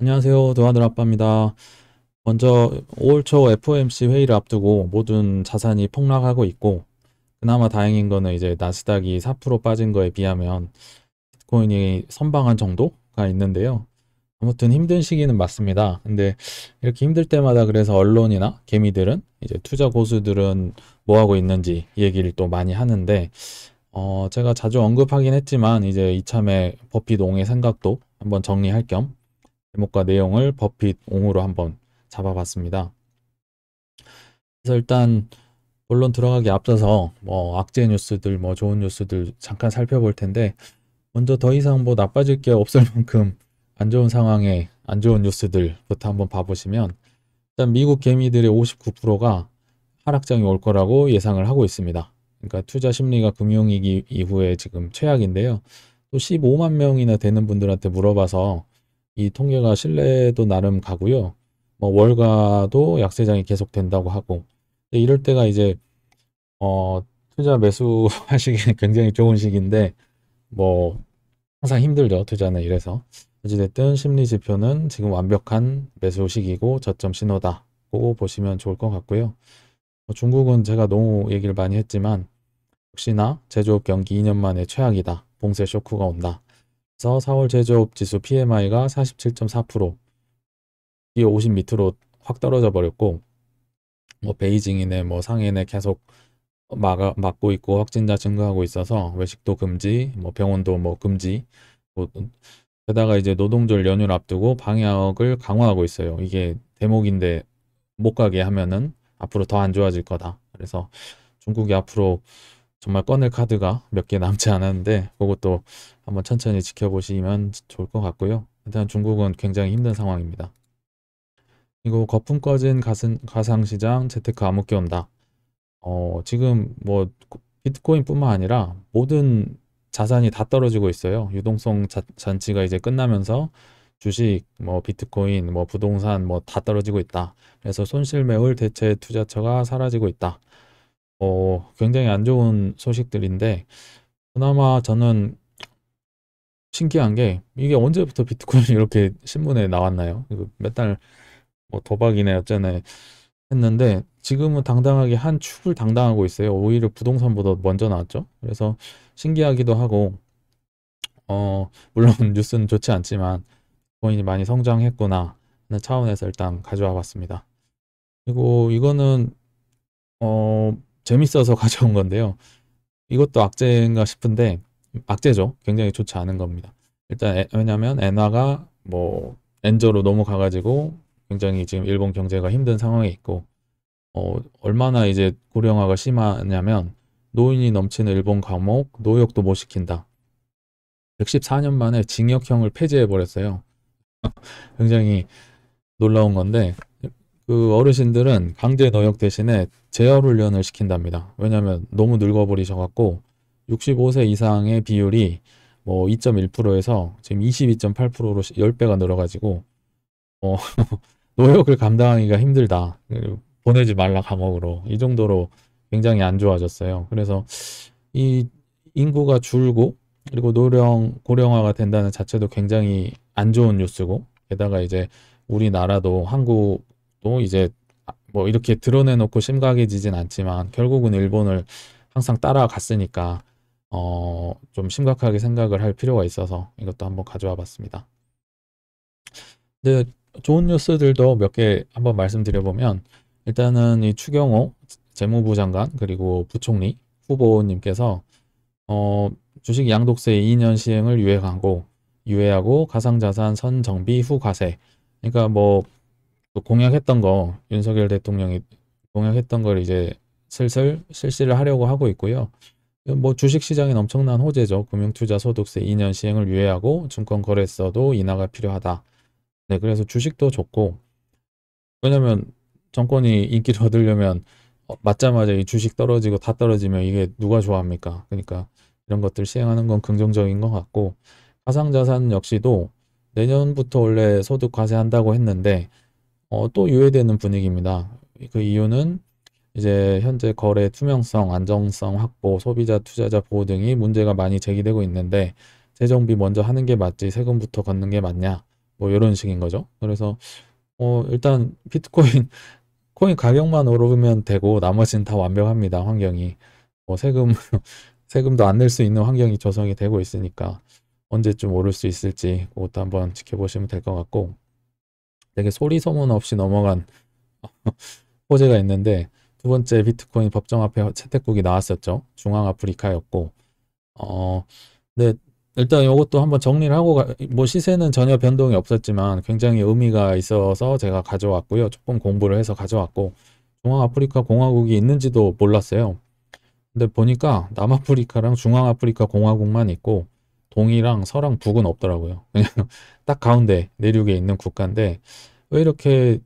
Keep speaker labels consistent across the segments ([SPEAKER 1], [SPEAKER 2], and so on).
[SPEAKER 1] 안녕하세요. 도하늘 아빠입니다. 먼저 5월 초 FOMC 회의를 앞두고 모든 자산이 폭락하고 있고, 그나마 다행인 거는 이제 나스닥이 4% 빠진 거에 비하면 비트코인이 선방한 정도가 있는데요. 아무튼 힘든 시기는 맞습니다. 근데 이렇게 힘들 때마다 그래서 언론이나 개미들은 이제 투자 고수들은 뭐 하고 있는지 얘기를 또 많이 하는데, 제가 자주 언급하긴 했지만 이제 이참에 버핏 옹의 생각도 한번 정리할 겸 제목과 내용을 버핏 옹으로 한번 잡아봤습니다. 그래서 일단 본론 들어가기 앞서서 뭐 악재 뉴스들, 뭐 좋은 뉴스들 잠깐 살펴볼 텐데, 먼저 더 이상 뭐 나빠질 게 없을 만큼 안 좋은 상황에 안 좋은 뉴스들부터 한번 봐보시면, 일단 미국 개미들의 59%가 하락장이 올 거라고 예상을 하고 있습니다. 그러니까 투자 심리가 금융위기 이후에 지금 최악인데요. 또 15만 명이나 되는 분들한테 물어봐서 이 통계가 신뢰도 나름 가고요. 뭐 월가도 약세장이 계속된다고 하고. 근데 이럴 때가 이제 투자 매수 하시기 굉장히 좋은 시기인데 뭐 항상 힘들죠. 투자는 이래서. 어찌됐든 심리 지표는 지금 완벽한 매수 시기고 저점 신호다고 보시면 좋을 것 같고요. 중국은 제가 너무 얘기를 많이 했지만 혹시나 제조업 경기 2년 만에 최악이다. 봉쇄 쇼크가 온다. 그래서 4월 제조업 지수 PMI가 47.4%, 이게 50 밑으로 확 떨어져 버렸고, 뭐 베이징이네 뭐 상해네 계속 막고 있고 확진자 증가하고 있어서 외식도 금지, 뭐 병원도 뭐 금지. 뭐 게다가 이제 노동절 연휴를 앞두고 방역을 강화하고 있어요. 이게 대목인데 못 가게 하면은 앞으로 더 안 좋아질 거다. 그래서 중국이 앞으로 정말 꺼낼 카드가 몇 개 남지 않았는데 그것도 한번 천천히 지켜보시면 좋을 것 같고요. 일단 중국은 굉장히 힘든 상황입니다. 그리고 거품 꺼진 가상시장 재테크 암흑기 온다. 지금 뭐 비트코인뿐만 아니라 모든 자산이 다 떨어지고 있어요. 유동성 잔치가 이제 끝나면서 주식, 뭐 비트코인, 뭐 부동산 뭐 다 떨어지고 있다. 그래서 손실매물 대체 투자처가 사라지고 있다. 굉장히 안 좋은 소식들인데 그나마 저는 신기한 게 이게 언제부터 비트코인이 이렇게 신문에 나왔나요? 이거 몇달 뭐 도박이네 어쩌네 했는데 지금은 당당하게 한 축을 당당하고 있어요. 오히려 부동산보다 먼저 나왔죠. 그래서 신기하기도 하고 물론 뉴스는 좋지 않지만 코인이 많이 성장했구나 하는 차원에서 일단 가져와 봤습니다. 그리고 이거는 재밌어서 가져온 건데요. 이것도 악재인가 싶은데 악재죠. 굉장히 좋지 않은 겁니다. 일단 왜냐면 엔화가 뭐 엔저로 넘어가가지고 굉장히 지금 일본 경제가 힘든 상황에 있고 얼마나 이제 고령화가 심하냐면 노인이 넘치는 일본 감옥 노역도 못 시킨다. 114년 만에 징역형을 폐지해 버렸어요. 굉장히 놀라운 건데 그 어르신들은 강제 노역 대신에 재활 훈련을 시킨답니다. 왜냐하면 너무 늙어버리셔갖고 65세 이상의 비율이 뭐 2.1%에서 지금 22.8%로 10배가 늘어가지고 어, 노역을 감당하기가 힘들다. 보내지 말라 감옥으로. 이 정도로 굉장히 안 좋아졌어요. 그래서 이 인구가 줄고 그리고 고령화가 된다는 자체도 굉장히 안 좋은 뉴스고 게다가 이제 우리나라도 한국도 이제 뭐 이렇게 드러내놓고 심각해지진 않지만 결국은 일본을 항상 따라갔으니까 좀 심각하게 생각을 할 필요가 있어서 이것도 한번 가져와 봤습니다. 근데 좋은 뉴스들도 몇 개 한번 말씀드려보면 일단은 이 추경호 재무부 장관 그리고 부총리 후보님께서 어, 주식 양도세 2년 시행을 유예하고 가상자산 선정비 후 과세. 그러니까 뭐그 공약했던 거 윤석열 대통령이 공약했던 걸 이제 슬슬 실시를 하려고 하고 있고요. 뭐 주식 시장엔 엄청난 호재죠. 금융투자 소득세 2년 시행을 유예하고 증권거래소도 인하가 필요하다. 네, 그래서 주식도 좋고 왜냐면 정권이 인기를 얻으려면 맞자마자 이 주식 떨어지고 다 떨어지면 이게 누가 좋아합니까? 그러니까 이런 것들 시행하는 건 긍정적인 것 같고 가상자산 역시도 내년부터 원래 소득 과세한다고 했는데 또 유예되는 분위기입니다. 그 이유는 이제 현재 거래 투명성, 안정성 확보, 소비자 투자자 보호 등이 문제가 많이 제기되고 있는데 재정비 먼저 하는 게 맞지 세금부터 걷는 게 맞냐? 뭐 이런 식인 거죠. 그래서 일단 비트코인 코인 가격만 오르면 되고 나머지는 다 완벽합니다. 환경이. 뭐 세금도 안 낼 수 있는 환경이 조성이 되고 있으니까 언제쯤 오를 수 있을지 그것도 한번 지켜보시면 될 것 같고, 되게 소리 소문 없이 넘어간 호재가 있는데, 두 번째 비트코인 법정화폐 채택국이 나왔었죠. 중앙아프리카였고, 어, 근데 일단 이것도 한번 정리를 하고 뭐 시세는 전혀 변동이 없었지만 굉장히 의미가 있어서 제가 가져왔고요. 조금 공부를 해서 가져왔고, 중앙아프리카 공화국이 있는지도 몰랐어요. 근데 보니까 남아프리카랑 중앙아프리카 공화국만 있고 동이랑 서랑 북은 없더라고요. 그냥 딱 가운데 내륙에 있는 국가인데 왜 이렇게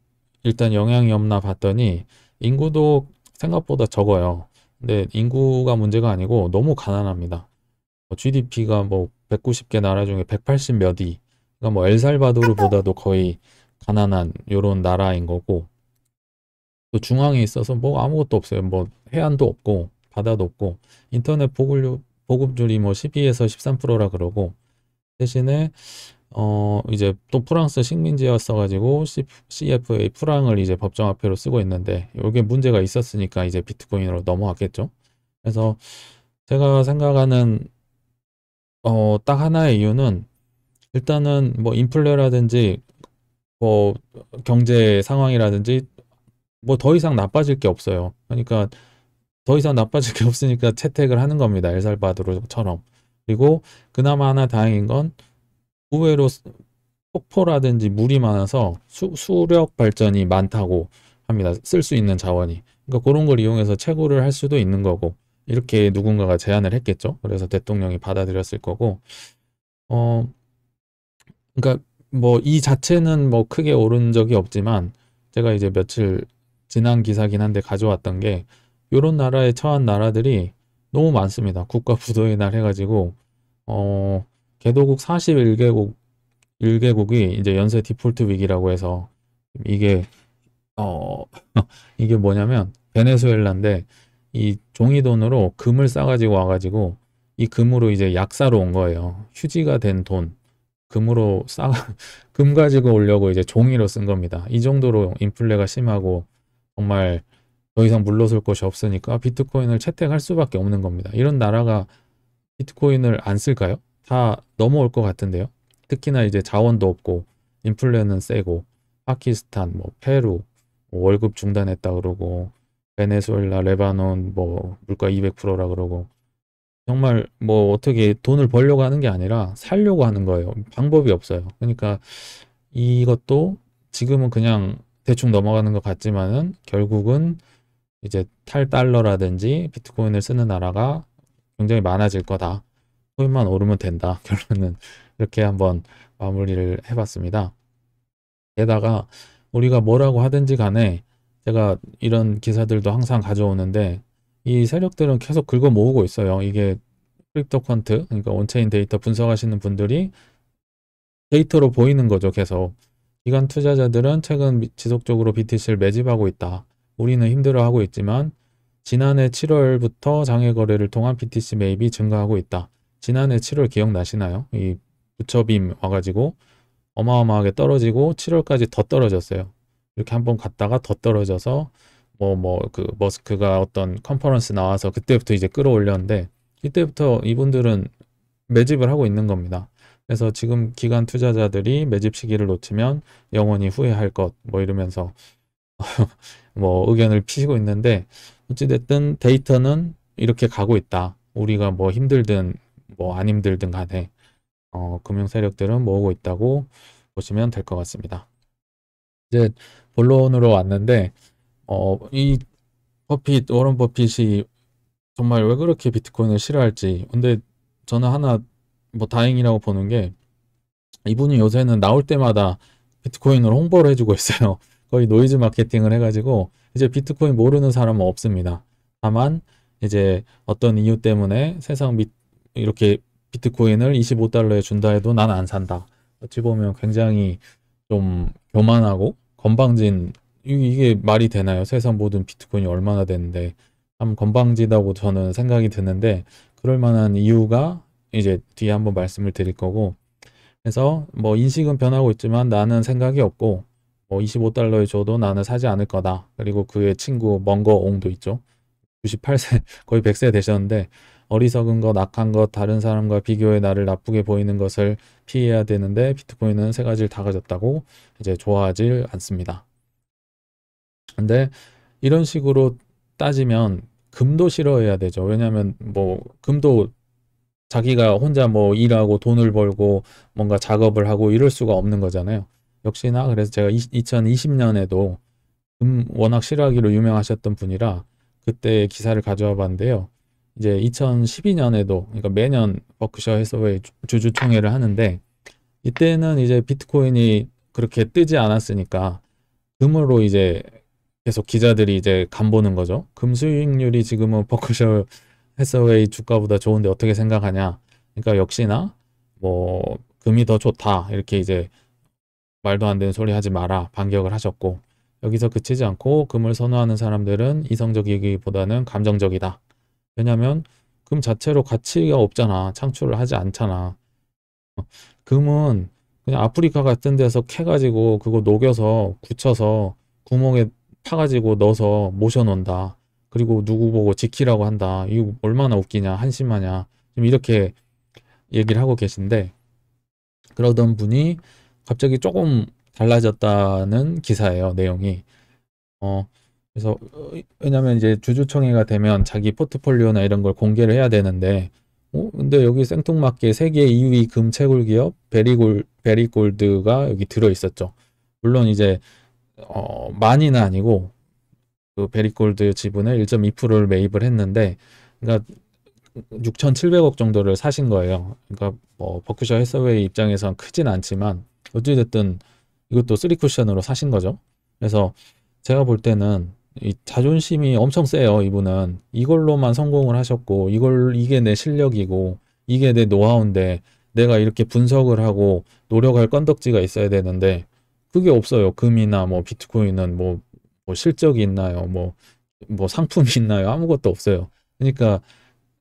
[SPEAKER 1] 일단 영향이 없나 봤더니 인구도 생각보다 적어요. 근데 인구가 문제가 아니고 너무 가난합니다. GDP가 뭐 190개 나라 중에 180 몇 위. 그러니까 뭐 엘살바도르보다도 거의 가난한 요런 나라인 거고, 또 중앙에 있어서 뭐 아무것도 없어요. 뭐 해안도 없고 바다도 없고 인터넷 보급률이 뭐 12에서 13%라 그러고, 대신에 이제 또 프랑스 식민지였어 가지고 CFA 프랑을 이제 법정화폐로 쓰고 있는데 이게 문제가 있었으니까 이제 비트코인으로 넘어왔겠죠. 그래서 제가 생각하는 딱 하나의 이유는, 일단은 뭐 인플레라든지 뭐 경제 상황이라든지 뭐 더 이상 나빠질 게 없어요. 그러니까 더 이상 나빠질 게 없으니까 채택을 하는 겁니다. 엘살바도르처럼. 그리고 그나마 하나 다행인 건 의외로 폭포라든지 물이 많아서 수력 발전이 많다고 합니다. 쓸 수 있는 자원이. 그러니까 그런 걸 이용해서 채굴을 할 수도 있는 거고, 이렇게 누군가가 제안을 했겠죠. 그래서 대통령이 받아들였을 거고, 어, 그러니까 뭐 이 자체는 뭐 크게 오른 적이 없지만 제가 이제 며칠 지난 기사긴 한데 가져왔던 게, 요런 나라에 처한 나라들이 너무 많습니다. 국가 부도의 날 해가지고 개도국 41개국 1개국이 이제 연쇄 디폴트 위기라고 해서, 이게 어 이게 뭐냐면 베네수엘라인데 이 종이 돈으로 금을 싸가지고 와가지고 이 금으로 이제 약사로 온 거예요. 휴지가 된 돈. 금으로 금 가지고 오려고 이제 종이로 쓴 겁니다. 이 정도로 인플레가 심하고 정말 더 이상 물러설 곳이 없으니까 비트코인을 채택할 수밖에 없는 겁니다. 이런 나라가 비트코인을 안 쓸까요? 다 넘어올 것 같은데요. 특히나 이제 자원도 없고 인플레는 세고, 파키스탄, 뭐 페루 뭐 월급 중단했다 그러고, 베네수엘라, 레바논 뭐 물가 200%라 그러고, 정말 뭐 어떻게 돈을 벌려고 하는 게 아니라 살려고 하는 거예요. 방법이 없어요. 그러니까 이것도 지금은 그냥 대충 넘어가는 것 같지만은 결국은 이제 탈달러라든지 비트코인을 쓰는 나라가 굉장히 많아질 거다. 코인만 오르면 된다. 결론은 이렇게 한번 마무리를 해봤습니다. 게다가 우리가 뭐라고 하든지 간에 제가 이런 기사들도 항상 가져오는데 이 세력들은 계속 긁어 모으고 있어요. 이게 크립토 퀀트, 그러니까 온체인 데이터 분석하시는 분들이 데이터로 보이는 거죠. 계속. 기관 투자자들은 최근 지속적으로 BTC를 매집하고 있다. 우리는 힘들어하고 있지만 지난해 7월부터 장외 거래를 통한 BTC 매입이 증가하고 있다. 지난해 7월 기억나시나요? 이 부처빔 와가지고 어마어마하게 떨어지고 7월까지 더 떨어졌어요. 이렇게 한번 갔다가 더 떨어져서 그 머스크가 어떤 컨퍼런스 나와서 그때부터 이제 끌어올렸는데, 이때부터 이분들은 매집을 하고 있는 겁니다. 그래서 지금 기관 투자자들이 매집 시기를 놓치면 영원히 후회할 것 뭐 이러면서 뭐 의견을 피시고 있는데, 어찌됐든 데이터는 이렇게 가고 있다. 우리가 뭐 힘들든 뭐 안 힘들든 간에 금융 세력들은 모으고 있다고 보시면 될 것 같습니다. 이제 본론으로 왔는데 이 워런 버핏이 정말 왜 그렇게 비트코인을 싫어할지. 근데 저는 하나 뭐 다행이라고 보는 게, 이분이 요새는 나올 때마다 비트코인을 홍보를 해주고 있어요. 거의 노이즈 마케팅을 해가지고 이제 비트코인 모르는 사람은 없습니다. 다만 이제 어떤 이유 때문에 이렇게 비트코인을 25달러에 준다 해도 난 안 산다. 어찌 보면 굉장히 좀 교만하고 건방진, 이게 말이 되나요? 세상 모든 비트코인이 얼마나 되는데 참 건방지다고 저는 생각이 드는데, 그럴 만한 이유가 이제 뒤에 한번 말씀을 드릴 거고, 그래서 뭐 인식은 변하고 있지만 나는 생각이 없고 뭐 25달러에 줘도 나는 사지 않을 거다. 그리고 그의 친구 멍거옹도 있죠. 98세 거의 100세 되셨는데 어리석은 것, 악한 것, 다른 사람과 비교해 나를 나쁘게 보이는 것을 피해야 되는데 비트코인은 세 가지를 다 가졌다고 이제 좋아하질 않습니다. 근데 이런 식으로 따지면 금도 싫어해야 되죠. 왜냐하면 뭐 금도 자기가 혼자 뭐 일하고 돈을 벌고 뭔가 작업을 하고 이럴 수가 없는 거잖아요. 역시나 그래서 제가 2020년에도 워낙 싫어하기로 유명하셨던 분이라 그때 기사를 가져와 봤는데요. 이제 2012년에도 그러니까 매년 버크셔 해서웨이 주주총회를 하는데 이때는 이제 비트코인이 그렇게 뜨지 않았으니까 금으로 이제 계속 기자들이 이제 간보는 거죠. 금 수익률이 지금은 버크셔 해서웨이 주가보다 좋은데 어떻게 생각하냐. 그러니까 역시나 뭐 금이 더 좋다 이렇게 이제 말도 안 되는 소리 하지 마라 반격을 하셨고 여기서 그치지 않고 금을 선호하는 사람들은 이성적이기보다는 감정적이다. 왜냐하면 금 자체로 가치가 없잖아. 창출을 하지 않잖아. 금은 그냥 아프리카 같은 데서 캐가지고 그거 녹여서 굳혀서 구멍에 파가지고 넣어서 모셔놓는다. 그리고 누구 보고 지키라고 한다. 이거 얼마나 웃기냐, 한심하냐. 지금 이렇게 얘기를 하고 계신데 그러던 분이 갑자기 조금 달라졌다는 기사예요, 내용이. 어, 그래서 왜냐면 이제 주주총회가 되면 자기 포트폴리오나 이런 걸 공개를 해야 되는데 근데 여기 생뚱맞게 세계 2위 금 채굴 기업 베리골드가 여기 들어 있었죠. 물론 이제 많이는 아니고 그 베리골드 지분의 1.2%를 매입을 했는데 그러니까 6,700억 정도를 사신 거예요. 그러니까 뭐 버크셔 해서웨이 입장에선 크진 않지만 어찌됐든 이것도 쓰리 쿠션으로 사신 거죠. 그래서 제가 볼 때는 이 자존심이 엄청 세요. 이분은 이걸로만 성공을 하셨고 이게 내 실력이고 이게 내 노하우인데 내가 이렇게 분석을 하고 노력할 건덕지가 있어야 되는데 그게 없어요. 금이나 뭐 비트코인은 뭐 실적이 있나요? 뭐 상품이 있나요? 아무것도 없어요. 그러니까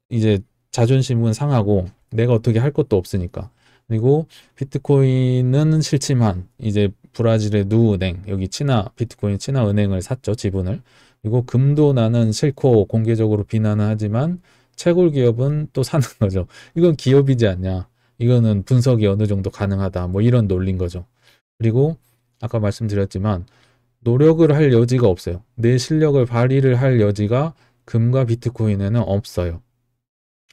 [SPEAKER 1] 이제 자존심은 상하고 내가 어떻게 할 것도 없으니까. 그리고 비트코인은 싫지만 이제 브라질의 누은행 여기 비트코인 치나 은행을 샀죠, 지분을. 그리고 금도 나는 싫고 공개적으로 비난은 하지만 채굴 기업은 또 사는 거죠. 이건 기업이지 않냐. 이거는 분석이 어느 정도 가능하다. 뭐 이런 논리인 거죠. 그리고 아까 말씀드렸지만 노력을 할 여지가 없어요. 내 실력을 발휘를 할 여지가 금과 비트코인에는 없어요.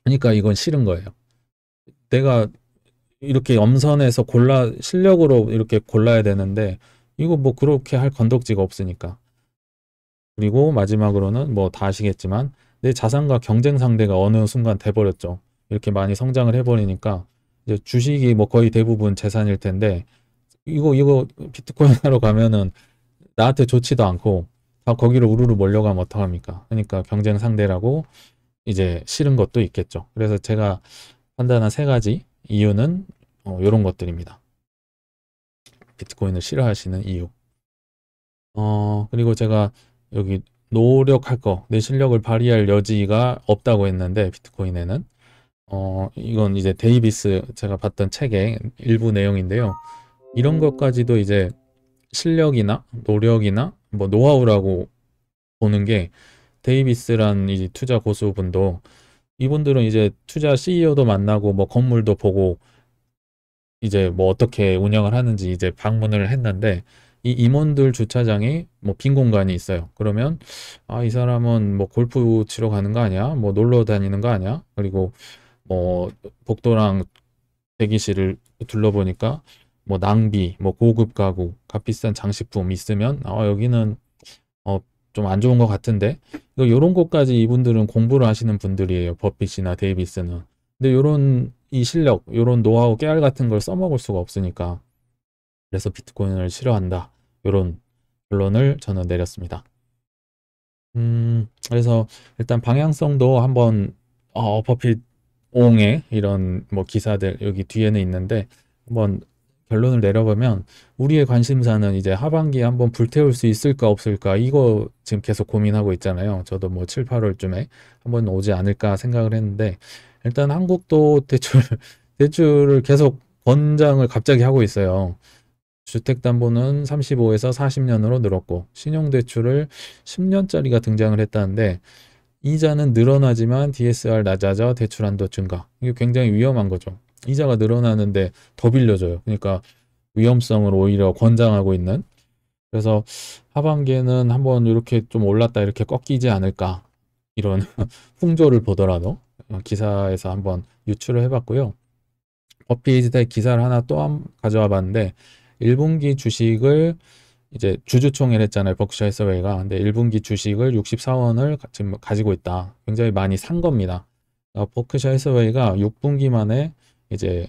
[SPEAKER 1] 그러니까 이건 싫은 거예요. 내가 이렇게 엄선해서 실력으로 이렇게 골라야 되는데, 이거 뭐 그렇게 할 건덕지가 없으니까. 그리고 마지막으로는 뭐 다 아시겠지만, 내 자산과 경쟁 상대가 어느 순간 돼버렸죠. 이렇게 많이 성장을 해버리니까, 이제 주식이 뭐 거의 대부분 재산일 텐데, 이거 비트코인 하러 가면은 나한테 좋지도 않고, 다 거기로 우르르 몰려가면 어떡합니까? 그러니까 경쟁 상대라고 이제 싫은 것도 있겠죠. 그래서 제가 판단한 세 가지 이유는 이런 것들입니다. 비트코인을 싫어하시는 이유. 그리고 제가 여기 노력할 내 실력을 발휘할 여지가 없다고 했는데 비트코인에는 이건 이제 데이비스 제가 봤던 책의 일부 내용인데요. 이런 것까지도 이제 실력이나 노력이나 뭐 노하우라고 보는 게 데이비스란 이 투자 고수분도 이분들은 이제 투자 CEO도 만나고 뭐 건물도 보고 이제 뭐 어떻게 운영을 하는지 이제 방문을 했는데 이 임원들 주차장에 뭐 빈 공간이 있어요. 그러면 이 사람은 뭐 골프 치러 가는 거 아니야? 뭐 놀러 다니는 거 아니야? 그리고 뭐 복도랑 대기실을 둘러보니까 뭐 낭비, 뭐 고급 가구, 값비싼 장식품 있으면 여기는 좀 안 좋은 것 같은데 이런 것까지 이분들은 공부를 하시는 분들이에요. 버핏이나 데이비스는. 근데 요런 이 실력, 요런 노하우 깨알 같은 걸 써먹을 수가 없으니까 그래서 비트코인을 싫어한다. 요런 결론을 저는 내렸습니다. 그래서 일단 방향성도 한번 버핏 옹의 이런 뭐 기사들 여기 뒤에는 있는데 한번 결론을 내려보면 우리의 관심사는 이제 하반기에 한번 불태울 수 있을까 없을까 이거 지금 계속 고민하고 있잖아요. 저도 뭐 7, 8월쯤에 한번 오지 않을까 생각을 했는데 일단 한국도 대출을 계속 권장을 갑자기 하고 있어요. 주택담보는 35에서 40년으로 늘었고 신용대출을 10년짜리가 등장을 했다는데 이자는 늘어나지만 DSR 낮아져 대출 한도 증가. 이게 굉장히 위험한 거죠. 이자가 늘어나는데 더 빌려줘요. 그러니까 위험성을 오히려 권장하고 있는. 그래서 하반기에는 한번 이렇게 좀 올랐다 이렇게 꺾이지 않을까 이런 풍조를 보더라도 기사에서 한번 유출을 해봤고요. 버핏의 기사를 하나 또 가져와 봤는데 1분기 주식을 이제 주주총회를 했잖아요. 버크셔 해서웨이가. 근데 1분기 주식을 64원을 지금 가지고 있다. 굉장히 많이 산 겁니다. 버크셔 해서웨이가 6분기 만에 이제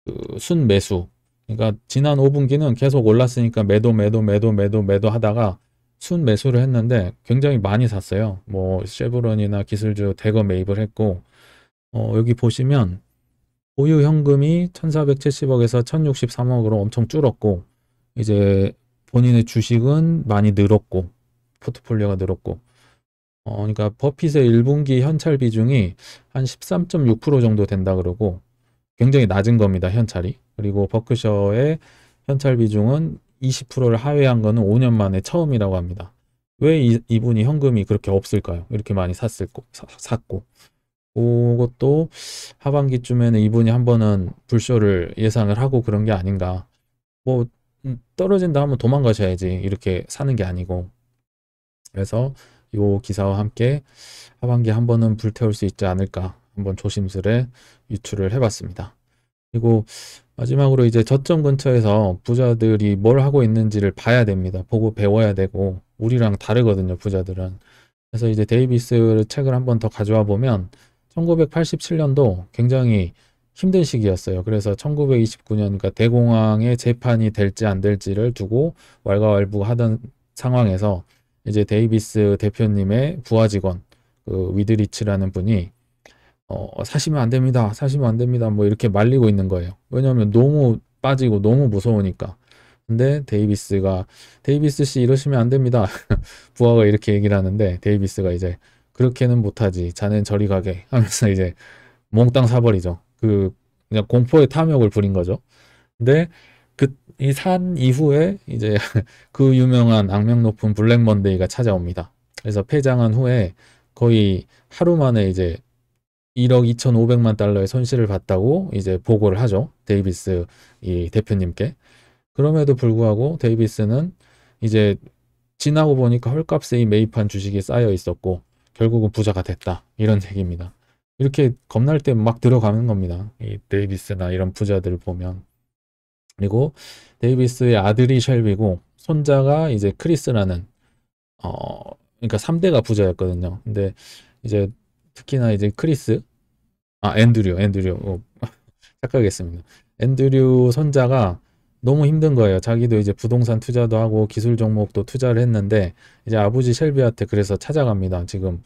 [SPEAKER 1] 그 순매수. 그러니까 지난 5분기는 계속 올랐으니까 매도 하다가 순매수를 했는데 굉장히 많이 샀어요. 뭐 쉐브론이나 기술주 대거 매입을 했고 여기 보시면 보유 현금이 1470억에서 1063억으로 엄청 줄었고 이제 본인의 주식은 많이 늘었고 포트폴리오가 늘었고 그러니까 버핏의 1분기 현찰 비중이 한 13.6% 정도 된다 그러고 굉장히 낮은 겁니다. 현찰이. 그리고 버크셔의 현찰 비중은 20%를 하회한 거는 5년 만에 처음이라고 합니다. 왜 이분이 현금이 그렇게 없을까요? 이렇게 많이 샀고 그것도 하반기쯤에는 이분이 한 번은 불쇼를 예상을 하고 그런 게 아닌가. 뭐 떨어진다 하면 도망가셔야지 이렇게 사는 게 아니고. 그래서 이 기사와 함께 하반기 한 번은 불태울 수 있지 않을까 한번 조심스레 유출을 해봤습니다. 그리고 마지막으로 이제 저점 근처에서 부자들이 뭘 하고 있는지를 봐야 됩니다. 보고 배워야 되고 우리랑 다르거든요, 부자들은. 그래서 이제 데이비스 책을 한번 더 가져와 보면 1987년도 굉장히 힘든 시기였어요. 그래서 1929년, 그러니까 대공황의 재판이 될지 안 될지를 두고 왈가왈부하던 상황에서 이제 데이비스 대표님의 부하 직원, 그 위드리치라는 분이 사시면 안 됩니다. 사시면 안 됩니다. 뭐 이렇게 말리고 있는 거예요. 왜냐하면 너무 빠지고 너무 무서우니까. 근데 데이비스 씨 이러시면 안 됩니다. 부하가 이렇게 얘기를 하는데 데이비스가 이제 그렇게는 못하지. 자넨 저리 가게 하면서 이제 몽땅 사버리죠. 그냥 공포의 탐욕을 부린 거죠. 근데 이 산 이후에 이제 그 유명한 악명 높은 블랙 먼데이가 찾아옵니다. 그래서 폐장한 후에 거의 하루 만에 이제 1억 2,500만 달러의 손실을 봤다고 이제 보고를 하죠. 데이비스 이 대표님께. 그럼에도 불구하고 데이비스는 이제 지나고 보니까 헐값에 이 매입한 주식이 쌓여 있었고 결국은 부자가 됐다. 이런 얘기입니다. 이렇게 겁날 때 막 들어가는 겁니다. 이 데이비스나 이런 부자들 보면. 그리고 데이비스의 아들이 쉘비고 손자가 이제 크리스라는 그러니까 3대가 부자였거든요. 근데 이제 특히나 이제 앤드류 착각했습니다. 앤드류 손자가 너무 힘든 거예요. 자기도 이제 부동산 투자도 하고 기술 종목도 투자를 했는데 이제 아버지 쉘비한테 그래서 찾아갑니다. 지금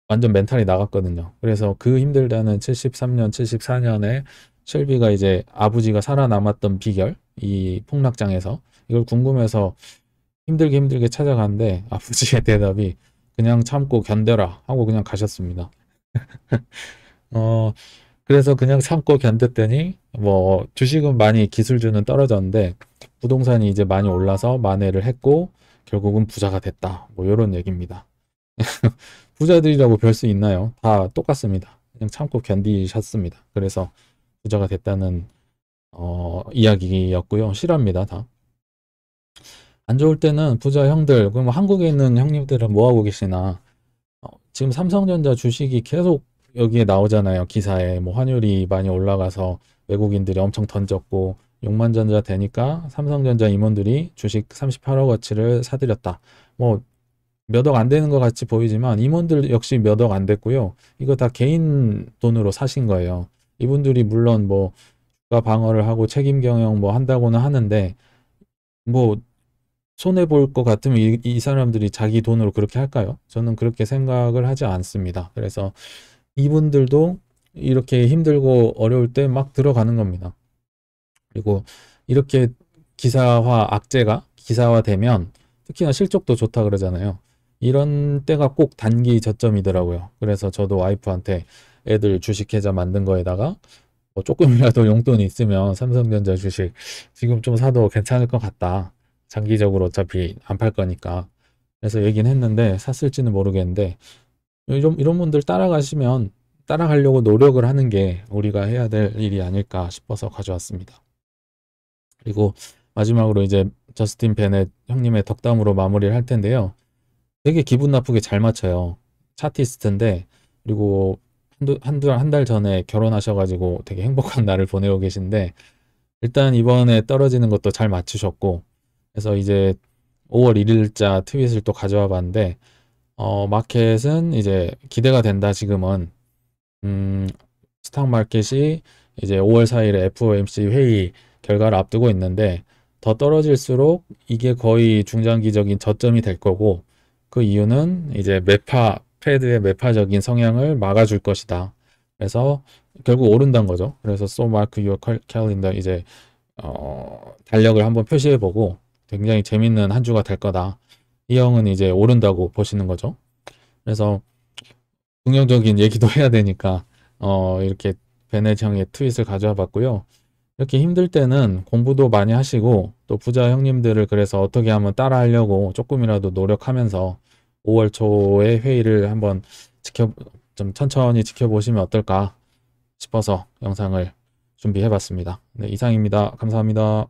[SPEAKER 1] 완전 멘탈이 나갔거든요. 그래서 그 힘들다는 73년, 74년에 쉘비가 이제 아버지가 살아남았던 비결, 이 폭락장에서 이걸 궁금해서 힘들게 찾아가는데 아버지의 대답이 그냥 참고 견뎌라 하고 그냥 가셨습니다. 그래서 그냥 참고 견뎠더니 뭐 주식은 많이 기술주는 떨어졌는데 부동산이 이제 많이 올라서 만회를 했고 결국은 부자가 됐다. 뭐 이런 얘기입니다. 부자들이라고 별 수 있나요? 다 똑같습니다. 그냥 참고 견디셨습니다. 그래서 부자가 됐다는 이야기였고요. 실화입니다. 다. 안 좋을 때는 부자 형들, 그럼 한국에 있는 형님들은 뭐 하고 계시나? 지금 삼성전자 주식이 계속 여기에 나오잖아요. 기사에 뭐 환율이 많이 올라가서 외국인들이 엄청 던졌고 6만전자 되니까 삼성전자 임원들이 주식 38억어치를 사들였다. 뭐 몇 억 안 되는 것 같이 보이지만 임원들 역시 몇 억 안 됐고요. 이거 다 개인 돈으로 사신 거예요. 이분들이 물론 뭐 주가 방어를 하고 책임 경영 뭐 한다고는 하는데 뭐 손해 볼 것 같으면 이 사람들이 자기 돈으로 그렇게 할까요? 저는 그렇게 생각을 하지 않습니다. 그래서 이분들도 이렇게 힘들고 어려울 때 막 들어가는 겁니다. 그리고 이렇게 악재가 기사화되면 특히나 실적도 좋다 그러잖아요. 이런 때가 꼭 단기 저점이더라고요. 그래서 저도 와이프한테 애들 주식 계좌 만든 거에다가 뭐 조금이라도 용돈이 있으면 삼성전자 주식 지금 좀 사도 괜찮을 것 같다. 장기적으로 어차피 안 팔 거니까. 그래서 얘기는 했는데 샀을지는 모르겠는데 이런 분들 따라가시면 따라가려고 노력을 하는 게 우리가 해야 될 일이 아닐까 싶어서 가져왔습니다. 그리고 마지막으로 이제 저스틴 베넷 형님의 덕담으로 마무리를 할 텐데요. 되게 기분 나쁘게 잘 맞춰요. 차티스트인데 그리고 한 달 전에 결혼하셔가지고 되게 행복한 날을 보내고 계신데 일단 이번에 떨어지는 것도 잘 맞추셨고 그래서 이제 5월 1일자 트윗을 또 가져와 봤는데 마켓은 이제 기대가 된다 지금은 스탁 마켓이 이제 5월 4일에 FOMC 회의 결과를 앞두고 있는데 더 떨어질수록 이게 거의 중장기적인 저점이 될 거고 그 이유는 이제 패드의 매파적인 성향을 막아줄 것이다. 그래서 결국 오른다는 거죠. 그래서 so mark your calendar 이제 달력을 한번 표시해보고 굉장히 재밌는 한 주가 될 거다. 이 형은 이제 오른다고 보시는 거죠. 그래서 긍정적인 얘기도 해야 되니까 이렇게 베넷 형의 트윗을 가져와 봤고요. 이렇게 힘들 때는 공부도 많이 하시고 또 부자 형님들을 그래서 어떻게 하면 따라 하려고 조금이라도 노력하면서 5월 초에 회의를 한번 좀 천천히 지켜보시면 어떨까 싶어서 영상을 준비해 봤습니다. 네, 이상입니다. 감사합니다.